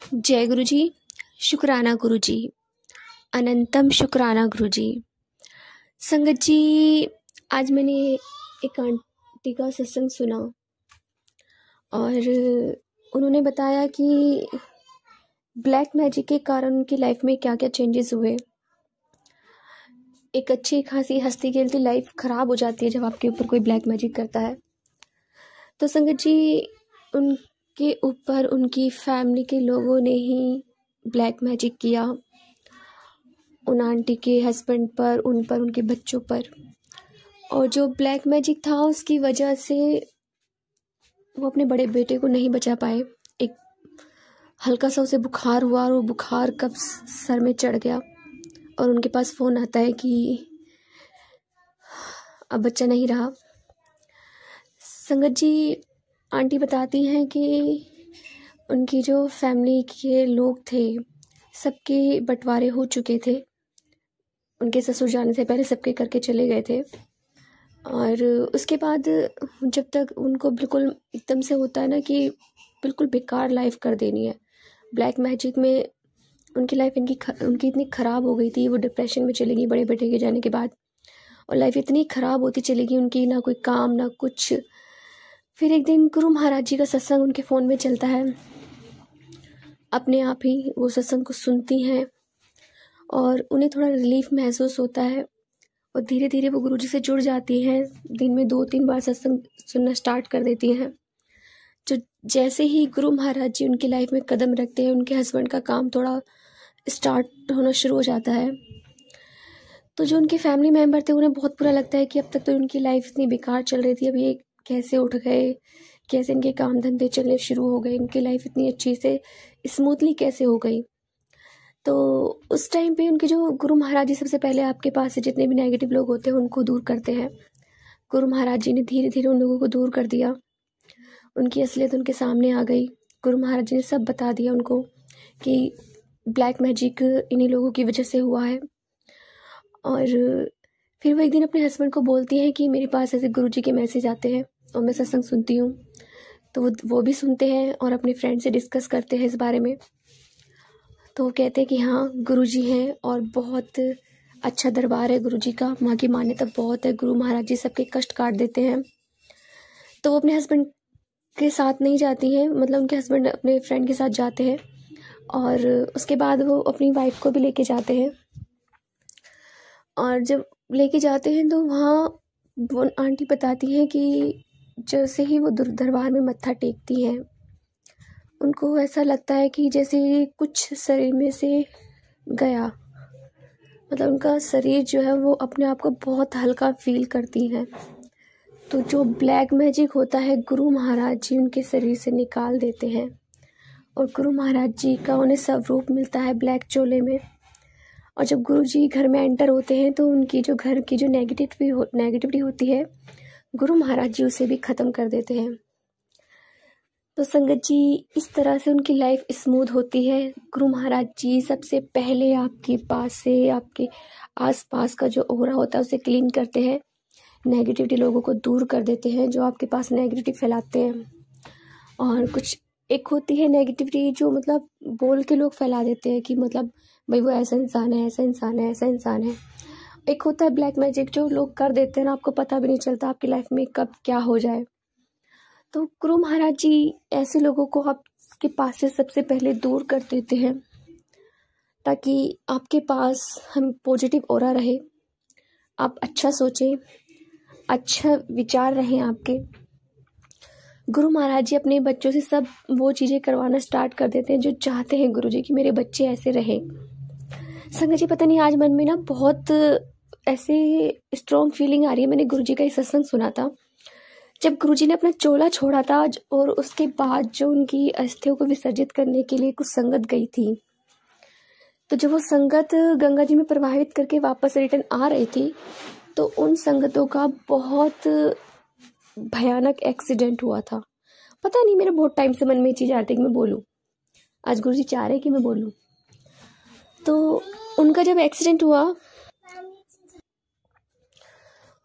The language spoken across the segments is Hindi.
जय गुरु जी। शुक्राना गुरु जी। अनंतम शुक्राना गुरु जी। संगत जी, आज मैंने एक आंटी का सत्संग सुना और उन्होंने बताया कि ब्लैक मैजिक के कारण उनकी लाइफ में क्या क्या चेंजेस हुए। एक अच्छी खासी हंसती खेलती लाइफ ख़राब हो जाती है जब आपके ऊपर कोई ब्लैक मैजिक करता है। तो संगत जी, उनके ऊपर उनकी फैमिली के लोगों ने ही ब्लैक मैजिक किया, उन आंटी के हस्बैंड पर, उन पर, उनके बच्चों पर। और जो ब्लैक मैजिक था उसकी वजह से वो अपने बड़े बेटे को नहीं बचा पाए। एक हल्का सा उसे बुखार हुआ और वो बुखार कब सर में चढ़ गया और उनके पास फ़ोन आता है कि अब बच्चा नहीं रहा। संगत जी, आंटी बताती हैं कि उनकी जो फैमिली के लोग थे सबके बंटवारे हो चुके थे। उनके ससुर जाने से पहले सबके करके चले गए थे और उसके बाद जब तक उनको बिल्कुल एकदम से होता है ना कि बिल्कुल बेकार लाइफ कर देनी है, ब्लैक मैजिक में उनकी लाइफ उनकी इतनी ख़राब हो गई थी। वो डिप्रेशन में चली गई बड़े बेटे के जाने के बाद और लाइफ इतनी ख़राब होती चली गई उनकी, ना कोई काम ना कुछ। फिर एक दिन गुरु महाराज जी का सत्संग उनके फ़ोन में चलता है। अपने आप ही वो सत्संग को सुनती हैं और उन्हें थोड़ा रिलीफ महसूस होता है और धीरे धीरे वो गुरुजी से जुड़ जाती हैं। दिन में 2-3 बार सत्संग सुनना स्टार्ट कर देती हैं। जो जैसे ही गुरु महाराज जी उनकी लाइफ में कदम रखते हैं, उनके हस्बैंड का काम थोड़ा स्टार्ट होना शुरू हो जाता है। तो जो उनके फैमिली मेम्बर थे उन्हें बहुत बुरा लगता है कि अब तक तो उनकी लाइफ इतनी बेकार चल रही थी, अब ये कैसे उठ गए, कैसे इनके काम धंधे चलने शुरू हो गए, इनकी लाइफ इतनी अच्छी से स्मूथली कैसे हो गई। तो उस टाइम पे उनके जो गुरु महाराज जी सबसे पहले आपके पास से जितने भी नेगेटिव लोग होते हैं उनको दूर करते हैं। गुरु महाराज जी ने धीरे धीरे उन लोगों को दूर कर दिया। उनकी असलियत उनके सामने आ गई। गुरु महाराज जी ने सब बता दिया उनको कि ब्लैक मैजिक इन्हीं लोगों की वजह से हुआ है। और फिर वो एक दिन अपने हस्बैंड को बोलती हैं कि मेरे पास ऐसे गुरु जी के मैसेज आते हैं और मैं सत्संग सुनती हूँ। तो वो भी सुनते हैं और अपने फ्रेंड से डिस्कस करते हैं इस बारे में। तो वो कहते हैं कि हाँ, गुरुजी हैं और बहुत अच्छा दरबार है गुरुजी का, वहाँ की मान्यता बहुत है, गुरु महाराज जी सबके कष्ट काट देते हैं। तो वो अपने हस्बैंड के साथ नहीं जाती हैं, मतलब उनके हस्बैंड अपने फ्रेंड के साथ जाते हैं और उसके बाद वो अपनी वाइफ को भी लेके जाते हैं। और जब लेके जाते हैं तो वहाँ वो आंटी बताती हैं कि जैसे ही वो दरबार में मत्था टेकती हैं उनको ऐसा लगता है कि जैसे कुछ शरीर में से गया, मतलब उनका शरीर जो है वो अपने आप को बहुत हल्का फील करती हैं। तो जो ब्लैक मैजिक होता है गुरु महाराज जी उनके शरीर से निकाल देते हैं और गुरु महाराज जी का उन्हें स्वरूप मिलता है ब्लैक चोले में। और जब गुरु जी घर में एंटर होते हैं तो उनकी जो घर की जो नेगेटिविटी होती है गुरु महाराज जी उसे भी ख़त्म कर देते हैं। तो संगत जी, इस तरह से उनकी लाइफ स्मूथ होती है। गुरु महाराज जी सबसे पहले आपके पास से, आपके आसपास का जो ओरा होता है उसे क्लीन करते हैं, नेगेटिविटी लोगों को दूर कर देते हैं जो आपके पास नेगेटिविटी फैलाते हैं। और कुछ एक होती है नेगेटिविटी जो मतलब बोल के लोग फैला देते हैं कि मतलब भाई वो ऐसा इंसान है, ऐसा इंसान है, ऐसा इंसान है। एक होता है ब्लैक मैजिक जो लोग कर देते हैं ना, आपको पता भी नहीं चलता आपकी लाइफ में कब क्या हो जाए। तो गुरु महाराज जी ऐसे लोगों को आपके पास से सबसे पहले दूर कर देते हैं ताकि आपके पास हम पॉजिटिव ऑरा रहे, आप अच्छा सोचें, अच्छा विचार रहें आपके। गुरु महाराज जी अपने बच्चों से सब वो चीज़ें करवाना स्टार्ट कर देते हैं जो चाहते हैं गुरु जी कि मेरे बच्चे ऐसे रहें। संगत जी, पता नहीं आज मन में ना बहुत ऐसे स्ट्रॉन्ग फीलिंग आ रही है। मैंने गुरु जी का एक सत्संग सुना था जब गुरुजी ने अपना चोला छोड़ा था और उसके बाद जो उनकी अस्थियों को विसर्जित करने के लिए कुछ संगत गई थी, तो जब वो संगत गंगा जी में प्रवाहित करके वापस रिटर्न आ रही थी तो उन संगतों का बहुत भयानक एक्सीडेंट हुआ था। पता नहीं, मेरे बहुत टाइम से मन में ये चीज़ आ रही थी कि मैं बोलूँ, आज गुरुजी चाह रहे कि मैं बोलूँ। तो उनका जब एक्सीडेंट हुआ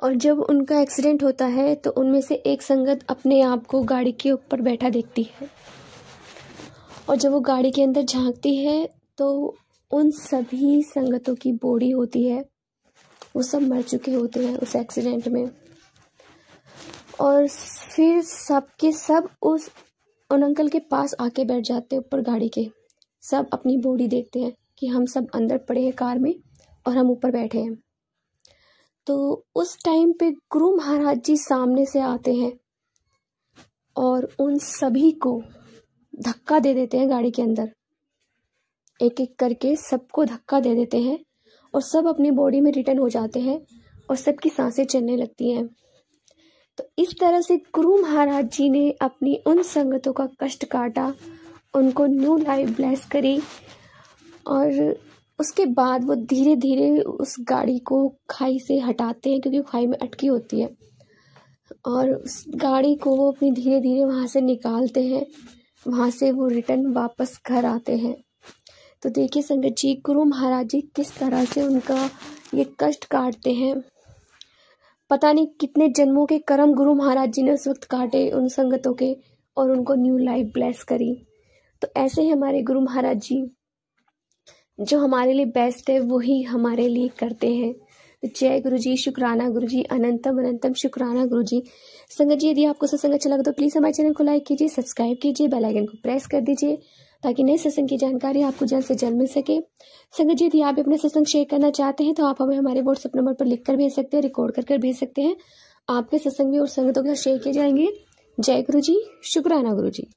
और जब उनका एक्सीडेंट होता है तो उनमें से एक संगत अपने आप को गाड़ी के ऊपर बैठा देखती है और जब वो गाड़ी के अंदर झांकती है तो उन सभी संगतों की बॉडी होती है, वो सब मर चुके होते हैं उस एक्सीडेंट में। और फिर सब के सब उन अंकल के पास आके बैठ जाते हैं ऊपर गाड़ी के। सब अपनी बॉडी देखते हैं कि हम सब अंदर पड़े हैं कार में और हम ऊपर बैठे हैं। तो उस टाइम पे गुरु महाराज जी सामने से आते हैं और उन सभी को धक्का दे देते हैं गाड़ी के अंदर। एक एक करके सबको धक्का दे देते हैं और सब अपनी बॉडी में रिटर्न हो जाते हैं और सबकी सांसें चलने लगती हैं। तो इस तरह से गुरु महाराज जी ने अपनी उन संगतों का कष्ट काटा, उनको न्यू लाइफ ब्लेस करी। और उसके बाद वो धीरे धीरे उस गाड़ी को खाई से हटाते हैं, क्योंकि खाई में अटकी होती है, और उस गाड़ी को वो अपनी धीरे धीरे वहाँ से निकालते हैं। वहाँ से वो रिटर्न वापस घर आते हैं। तो देखिए संगत जी, गुरु महाराज जी किस तरह से उनका ये कष्ट काटते हैं। पता नहीं कितने जन्मों के कर्म गुरु महाराज जी ने उस वक्त काटे उन संगतों के, और उनको न्यू लाइफ ब्लेस करी। तो ऐसे ही हमारे गुरु महाराज जी, जो हमारे लिए बेस्ट है वही हमारे लिए करते हैं। तो जय गुरु जी, शुक्राना गुरु जी, अनंतम अनंतम शुक्राना गुरु जी। संगत जी, यदि आपको सत्संग अच्छा लगा तो प्लीज़ हमारे चैनल को लाइक कीजिए, सब्सक्राइब कीजिए, बेल आइकन को प्रेस कर दीजिए, ताकि नए सत्संग की जानकारी आपको जल्द से जल्द मिल सके। संगत जी, यदि आप अपने सत्संग शेयर करना चाहते हैं तो आप हमें हमारे व्हाट्सएप नंबर पर लिखकर भेज सकते हैं, रिकॉर्ड कर भेज सकते हैं। आपके सत्संग भी और संगतों के साथ शेयर किए जाएंगे। जय गुरु जी, शुक्राना गुरु जी।